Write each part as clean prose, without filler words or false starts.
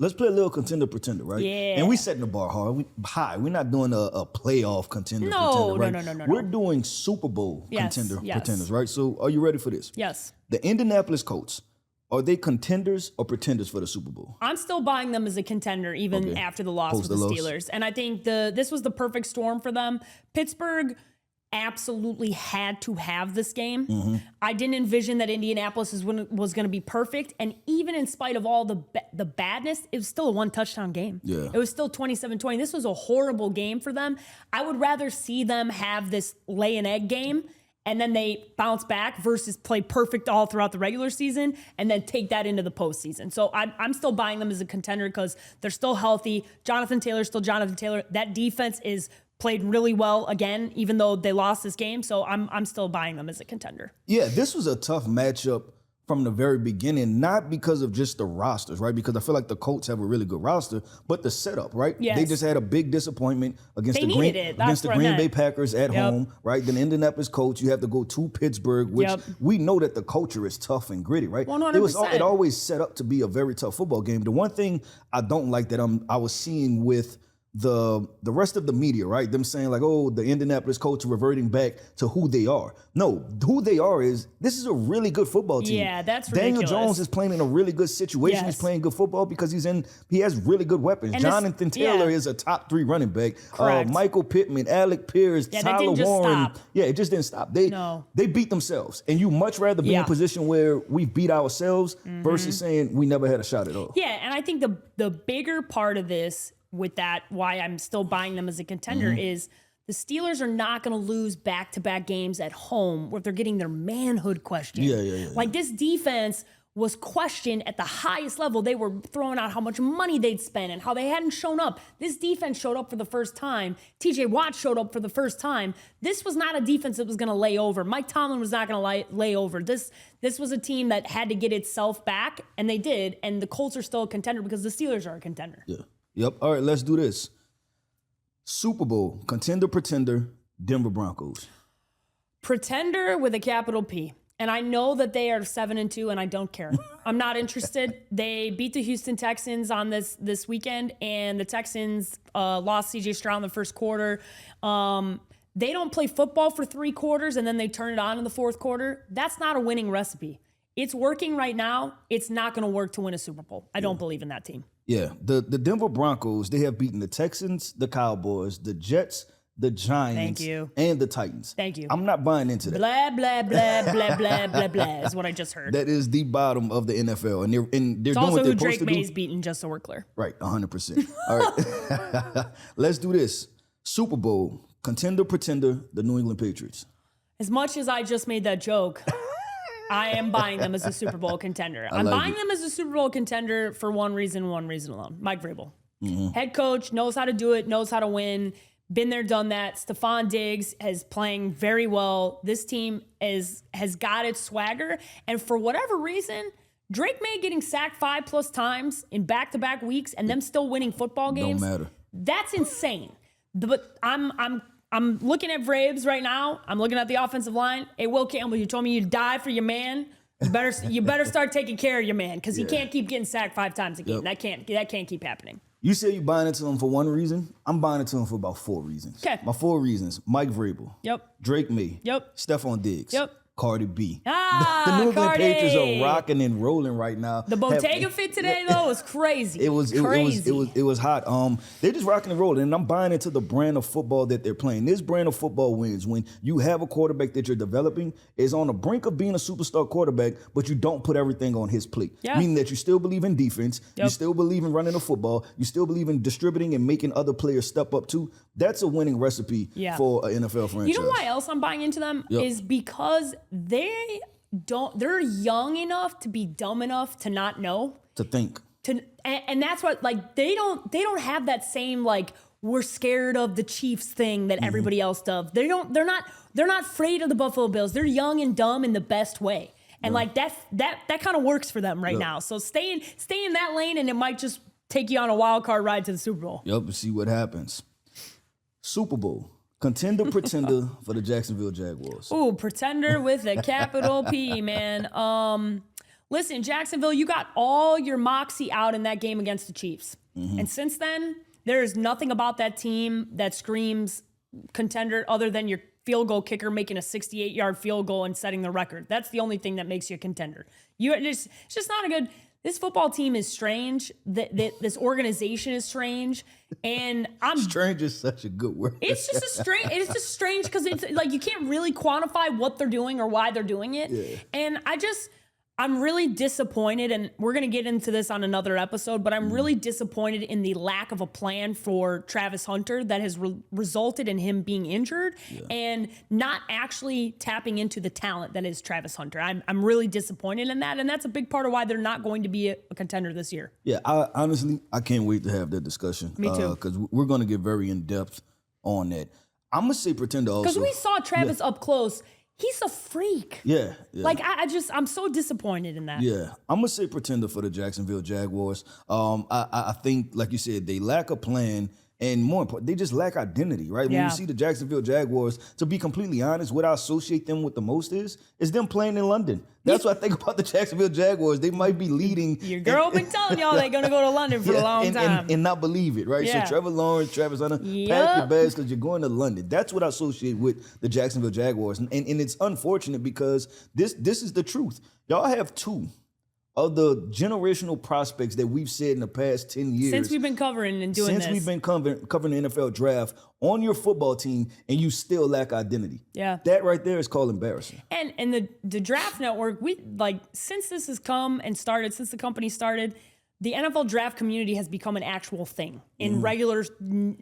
Let's play a little contender pretender, right? Yeah. And we setting the bar high. We're not doing a playoff contender No, pretender, right? no. We're doing Super Bowl contender pretenders, right? So are you ready for this? Yes. The Indianapolis Colts, are they contenders or pretenders for the Super Bowl? I'm still buying them as a contender even after the loss with the Steelers. And I think this was the perfect storm for them. Pittsburgh absolutely had to have this game. Mm-hmm. I didn't envision that Indianapolis was going to be perfect. And even in spite of all the badness, it was still a one-touchdown game. Yeah. It was still 27-20. This was a horrible game for them. I would rather see them have this lay an egg game and then they bounce back versus play perfect all throughout the regular season and then take that into the postseason. So I'm still buying them as a contender because they're still healthy. Jonathan Taylor's still Jonathan Taylor. That defense is played really well again, even though they lost this game. So I'm still buying them as a contender. Yeah, this was a tough matchup from the very beginning, not because of just the rosters, right? Because I feel like the Colts have a really good roster, but the setup, right? Yes. They just had a big disappointment against They the needed Green Bay Packers at Yep. home, right? Then Indianapolis Colts, you have to go to Pittsburgh, which we know that the culture is tough and gritty, right? 100%. It always set up to be a very tough football game. The one thing I don't like that I was seeing with the rest of the media, right? Them saying like, oh, the Indianapolis Colts are reverting back to who they are. No, who they are is this is a really good football team. Yeah, that's Daniel ridiculous. Jones is playing in a really good situation. Yes. He's playing good football because he has really good weapons. And Jonathan Taylor is a top 3 running back. Correct. Michael Pittman, Alec Pierce, that Tyler didn't just Warren. stop. Yeah, it just didn't stop. They beat themselves. And you much rather be in a position where we beat ourselves versus saying we never had a shot at all. Yeah, and I think the bigger part of this with that, why I'm still buying them as a contender is the Steelers are not going to lose back-to-back games at home where they're getting their manhood questioned. Yeah. Like this defense was questioned at the highest level. They were throwing out how much money they'd spent and how they hadn't shown up. This defense showed up for the first time. TJ Watt showed up for the first time. This was not a defense that was going to lay over. Mike Tomlin was not going to lay over. This was a team that had to get itself back, and they did. And the Colts are still a contender because the Steelers are a contender. Yeah. Yep. All right, let's do this. Super Bowl, contender, pretender, Denver Broncos. Pretender with a capital P. And I know that they are 7-2, and I don't care. I'm not interested. They beat the Houston Texans on this weekend, and the Texans lost C.J. Stroud in the first quarter. They don't play football for 3 quarters, and then they turn it on in the fourth quarter. That's not a winning recipe. It's working right now. It's not going to work to win a Super Bowl. I don't believe in that team. Yeah, the Denver Broncos, they have beaten the Texans, the Cowboys, the Jets, the Giants, and the Titans. Thank you. I'm not buying into that. Blah, blah, blah, blah, blah, blah, blah is what I just heard. That is the bottom of the NFL. And they're it's doing also what they're who supposed Drake to May's do. beaten, just so we're clear. Right, 100%. All right, let's do this. Super Bowl, contender, pretender, the New England Patriots. As much as I just made that joke, I am buying them as a Super Bowl contender. I'm buying them as a Super Bowl contender for one reason alone. Mike Vrabel. Head coach, knows how to do it, knows how to win. Been there, done that. Stephon Diggs is playing very well. This team has got its swagger. And for whatever reason, Drake May getting sacked 5+ times in back-to-back weeks and them still winning football games. Don't matter. That's insane. But I'm looking at Vrabes right now. I'm looking at the offensive line. Hey, Will Campbell, you told me you'd die for your man. You better start taking care of your man because he can't keep getting sacked 5 times a game. That can't keep happening. You say you're buying into him for one reason. I'm buying into him for about 4 reasons. Okay. My 4 reasons: Mike Vrabel. Yep. Drake May. Yep. Stephon Diggs. Yep. Cardi B. Ah, the New England Cardi. Patriots are rocking and rolling right now. The Bottega fit today though was crazy. It was hot. They're just rocking and rolling, and I'm buying into the brand of football that they're playing. This brand of football wins when you have a quarterback that you're developing is on the brink of being a superstar quarterback, but you don't put everything on his plate. Yeah. Meaning that you still believe in defense, you still believe in running the football, you still believe in distributing and making other players step up too. That's a winning recipe for an NFL franchise. You know why else I'm buying into them is because they're young enough to be dumb enough to not know. To think. And that's what, like, they don't have that same, like, we're scared of the Chiefs thing that everybody else does. They're not afraid of the Buffalo Bills. They're young and dumb in the best way. And like that kind of works for them right now. So stay in that lane, and it might just take you on a wild card ride to the Super Bowl. Yep, see what happens. Super Bowl. Contender, pretender for the Jacksonville Jaguars. Ooh, pretender with a capital P, man. Listen, Jacksonville, you got all your moxie out in that game against the Chiefs. And since then, there is nothing about that team that screams contender other than your field goal kicker making a 68-yard field goal and setting the record. That's the only thing that makes you a contender. It's just not a good. This football team is strange. This organization is strange, and strange is such a good word. It's just strange because it's like you can't really quantify what they're doing or why they're doing it. Yeah. And I'm really disappointed, and we're going to get into this on another episode, but I'm really disappointed in the lack of a plan for Travis Hunter that has resulted in him being injured and not actually tapping into the talent that is Travis Hunter. I'm really disappointed in that, and that's a big part of why they're not going to be a contender this year. Yeah, I can't wait to have that discussion. Me too. Because we're going to get very in-depth on that. I'm going to say pretender also. Because we saw Travis up close. He's a freak. Yeah. Like, I'm so disappointed in that. Yeah. I'm going to say pretender for the Jacksonville Jaguars. I think, like you said, they lack a plan. And more important, they just lack identity, right? When you see the Jacksonville Jaguars, to be completely honest, what I associate them with the most is them playing in London. That's what I think about the Jacksonville Jaguars. They might be leading. Your girl been telling y'all they're going to go to London for a long time. And not believe it, right? Yeah. So Trevor Lawrence, Travis Hunter, pack your bags because you're going to London. That's what I associate with the Jacksonville Jaguars. And it's unfortunate because this is the truth. Y'all have two of the generational prospects that we've said in the past 10 years. Since we've been covering and doing this. Since we've been covering the NFL draft on your football team, and you still lack identity. Yeah. That right there is called embarrassing. And the Draft Network, since this has come and started, since the company started, the NFL draft community has become an actual thing in regular,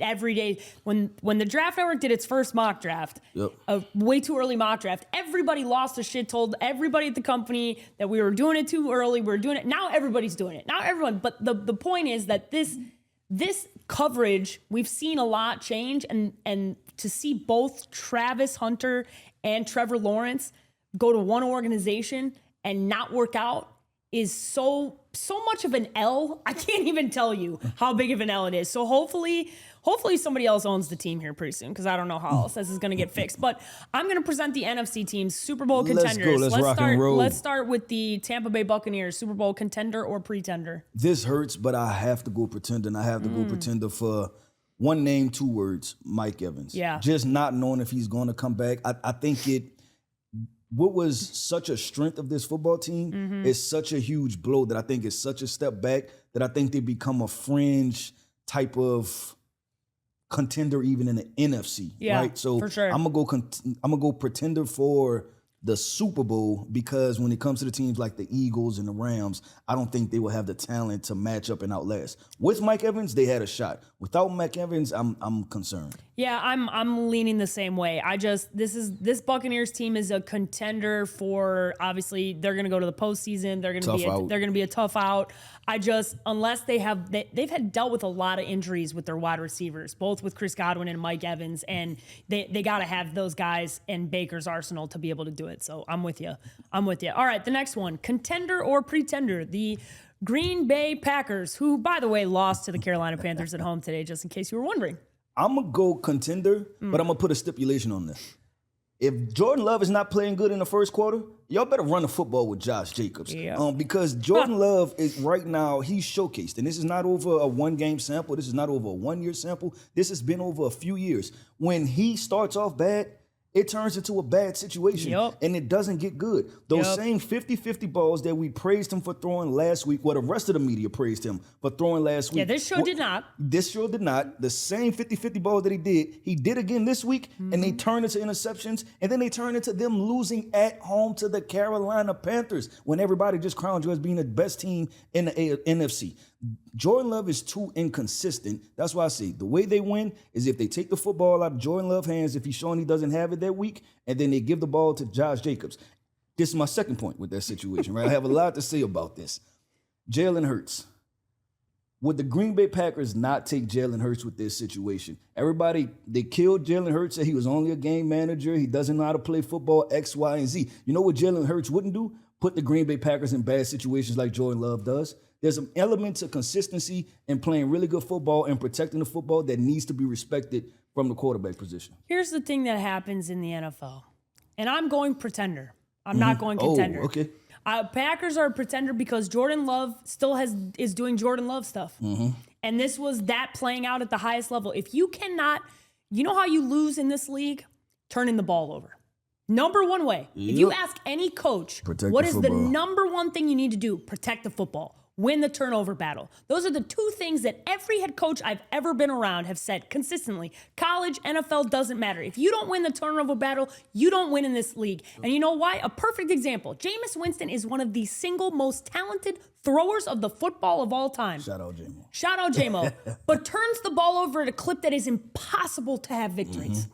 everyday. When the Draft Network did its first mock draft, a way too early mock draft, everybody lost their shit, told everybody at the company that we were doing it too early. We were doing it. Now everybody's doing it. Now everyone. But the point is that this coverage, we've seen a lot change, and to see both Travis Hunter and Trevor Lawrence go to one organization and not work out is so much of an L. I can't even tell you how big of an L it is. So hopefully somebody else owns the team here pretty soon, because I don't know how else this is going to get fixed. But I'm going to present the NFC teams, Super Bowl contenders. Let's rock and roll. Let's start with the Tampa Bay Buccaneers, Super Bowl contender or pretender? This hurts, but I have to go pretender, and I have to go pretender for one name, two words, Mike Evans. Yeah. Just not knowing if he's going to come back. I think what was such a strength of this football team is such a huge blow that I think is such a step back that I think they become a fringe type of contender even in the NFC. Yeah, right? So for sure. I'm gonna go pretender for the Super Bowl, because when it comes to the teams like the Eagles and the Rams, I don't think they will have the talent to match up and outlast. With Mike Evans, they had a shot. Without Mike Evans, I'm concerned. Yeah, I'm leaning the same way. This Buccaneers team is a contender for, obviously they're going to go to the postseason. They're going to be a tough out. Unless they've had dealt with a lot of injuries with their wide receivers, both with Chris Godwin and Mike Evans, and they got to have those guys in Baker's arsenal to be able to do it. So I'm with you. All right, the next one, contender or pretender? The Green Bay Packers, who, by the way, lost to the Carolina Panthers at home today, just in case you were wondering. I'm going to go contender, but I'm going to put a stipulation on this. If Jordan Love is not playing good in the first quarter, y'all better run the football with Josh Jacobs. Yeah. Because Jordan Love is right now, he's showcased. And this is not over a one-game sample. This is not over a one-year sample. This has been over a few years. When he starts off bad, it turns into a bad situation, and it doesn't get good. Those same 50-50 balls that we praised him for throwing last week, the rest of the media praised him for throwing last week. Yeah, this show did not. This show did not. The same 50-50 balls that he did again this week, and they turned into interceptions, and then they turned into them losing at home to the Carolina Panthers when everybody just crowned you as being the best team in the NFC. Jordan Love is too inconsistent. That's why I say the way they win is if they take the football out of Jordan Love's hands, if he's showing he doesn't have it that week, and then they give the ball to Josh Jacobs. This is my second point with that situation, right? I have a lot to say about this. Jalen Hurts. Would the Green Bay Packers not take Jalen Hurts with this situation? Everybody, they killed Jalen Hurts, said he was only a game manager. He doesn't know how to play football, X, Y, and Z. You know what Jalen Hurts wouldn't do? Put the Green Bay Packers in bad situations like Jordan Love does. There's an element to consistency and playing really good football and protecting the football that needs to be respected from the quarterback position. Here's the thing that happens in the NFL, and I'm going pretender. I'm not going contender. Oh, okay. Packers are a pretender because Jordan Love still is doing Jordan Love stuff. And this was that playing out at the highest level. If you cannot, you know how you lose in this league? Turning the ball over. Number one way. If you ask any coach, what is the number one thing you need to do? Protect the football. Win the turnover battle. Those are the two things that every head coach I've ever been around have said consistently. College, NFL, doesn't matter. If you don't win the turnover battle, you don't win in this league. And you know why? A perfect example. Jameis Winston is one of the single most talented throwers of the football of all time. Shout out, J-Mo. Shout out, J-Mo. But turns the ball over at a clip that is impossible to have victories.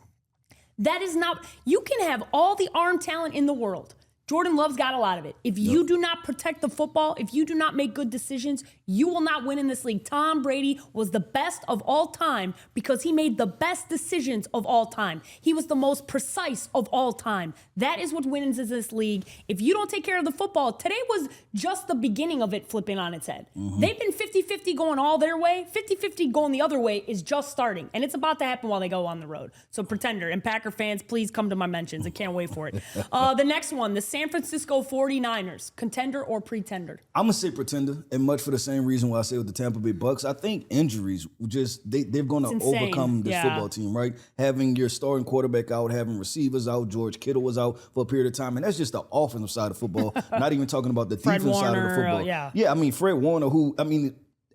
That is not, you can have all the arm talent in the world. Jordan Love's got a lot of it. If you do not protect the football, if you do not make good decisions, you will not win in this league. Tom Brady was the best of all time because he made the best decisions of all time. He was the most precise of all time. That is what wins in this league. If you don't take care of the football, today was just the beginning of it flipping on its head. They've been 50-50 going all their way. 50-50 going the other way is just starting. And it's about to happen while they go on the road. So pretender and Packer fans, please come to my mentions. I can't wait for it. The next one, the San Francisco 49ers, contender or pretender? I'm going to say pretender, and much for the same reason why I say with the Tampa Bay Bucks. I think injuries, they're going to overcome this football team, right? Having your starting quarterback out, having receivers out, George Kittle was out for a period of time, and that's just the offensive side of football, not even talking about the defensive side of the football. Yeah, I mean, Fred Warner,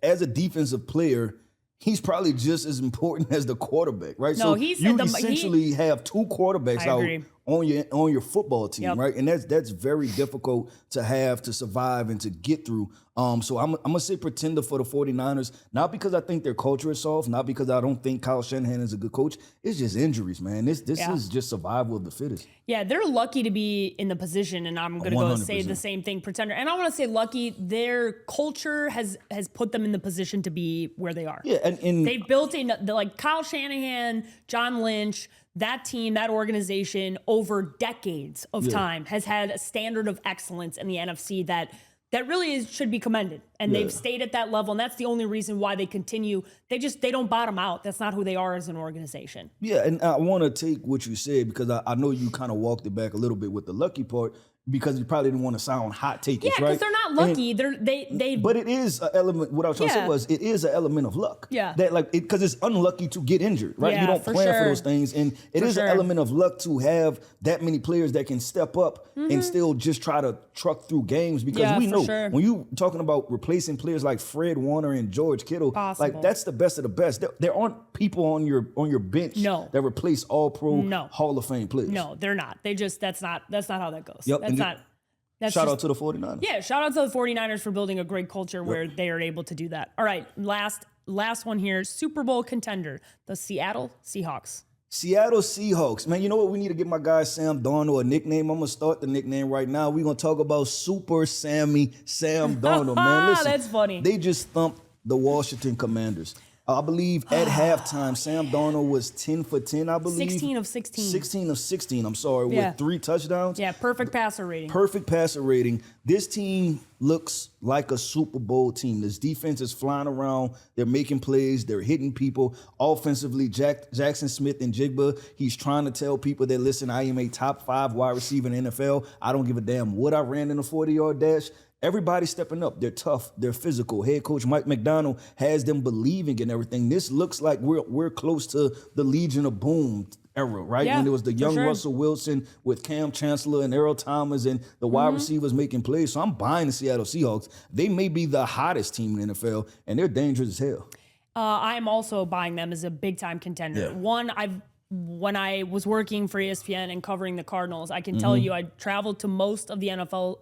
as a defensive player, he's probably just as important as the quarterback, right? No, you essentially have two quarterbacks out on your football team, right? And that's very difficult to have to survive and to get through. So I'm going to say pretender for the 49ers, not because I think their culture is soft, not because I don't think Kyle Shanahan is a good coach. It's just injuries, man. This is just survival of the fittest. Yeah, they're lucky to be in the position, and I'm going to go say the same thing, pretender. And I want to say lucky, their culture has put them in the position to be where they are. Yeah, and they've built like Kyle Shanahan, John Lynch, that team, that organization over decades of time has had a standard of excellence in the NFC that really should be commended. And they've stayed at that level. And that's the only reason why they continue. They don't bottom out. That's not who they are as an organization. Yeah, and I want to take what you said because I know you kind of walked it back a little bit with the lucky part because you probably didn't want to sound hot takers, right? Yeah, because they're not lucky. But it is an element, what I was trying to say was, it is an element of luck. Yeah. That because it's unlucky to get injured, right? You don't plan for those things. And it is an element of luck to have that many players that can step up and still just try to truck through games because we know when you talking about replacing players like Fred Warner and George Kittle, like that's the best of the best. There aren't people on your bench that replace all pro Hall of Fame players. No, they're not. That's not how that goes. Yep. Shout out to the 49ers. Yeah, shout out to the 49ers for building a great culture where they are able to do that. All right, last one here, Super Bowl contender, the Seattle Seahawks. Seattle Seahawks. Man, you know what? We need to give my guy Sam Darnold a nickname. I'm going to start the nickname right now. We're going to talk about Super Sammy Sam Darnold, man. Listen, that's funny. They just thumped the Washington Commanders. I believe at halftime, Sam Darnold was 10 for 10, I believe. 16 of 16. 16 of 16, I'm sorry, with 3 touchdowns. Yeah, perfect passer rating. Perfect passer rating. This team looks like a Super Bowl team. This defense is flying around. They're making plays. They're hitting people. Offensively, Jackson Smith and Jigba, he's trying to tell people that, listen, I am a top 5 wide receiver in the NFL. I don't give a damn what I ran in a 40-yard dash. Everybody's stepping up. They're tough. They're physical. Head coach Mike McDonald has them believing in everything. This looks like we're close to the Legion of Boom era, right? Yeah, when there was the young Russell Wilson with Cam Chancellor and Earl Thomas and the wide receivers making plays. So I'm buying the Seattle Seahawks. They may be the hottest team in the NFL, and they're dangerous as hell. I'm also buying them as a big-time contender. Yeah. When I was working for ESPN and covering the Cardinals, I can tell you I traveled to most of the NFL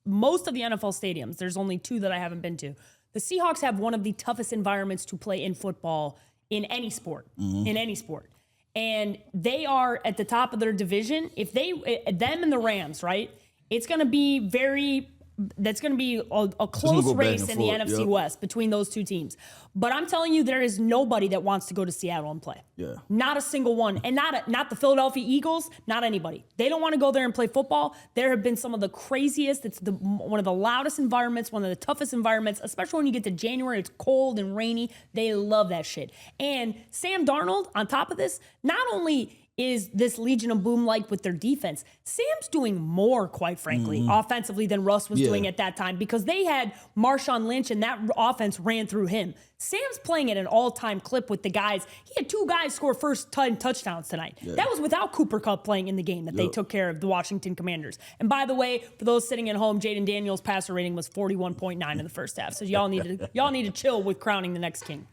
stadiums. There's only 2 that I haven't been to. The Seahawks have one of the toughest environments to play in football in any sport, And they are at the top of their division. If them and the Rams, right? It's going to be that's going to be a close race in the NFC West between those 2 teams. But I'm telling you, there is nobody that wants to go to Seattle and play. Yeah. Not a single one. And not the Philadelphia Eagles, not anybody. They don't want to go there and play football. There have been some of the craziest, it's one of the loudest environments, one of the toughest environments, especially when you get to January, it's cold and rainy. They love that shit. And Sam Darnold, on top of this, not only is this Legion of Boom like with their defense. Sam's doing more, quite frankly, offensively than Russ was doing at that time because they had Marshawn Lynch and that offense ran through him. Sam's playing at an all-time clip with the guys. He had 2 guys score first-time touchdowns tonight. Yeah. That was without Cooper Kupp playing in the game that they took care of the Washington Commanders. And by the way, for those sitting at home, Jaden Daniels' passer rating was 41.9 in the first half. So y'all need to chill with crowning the next king.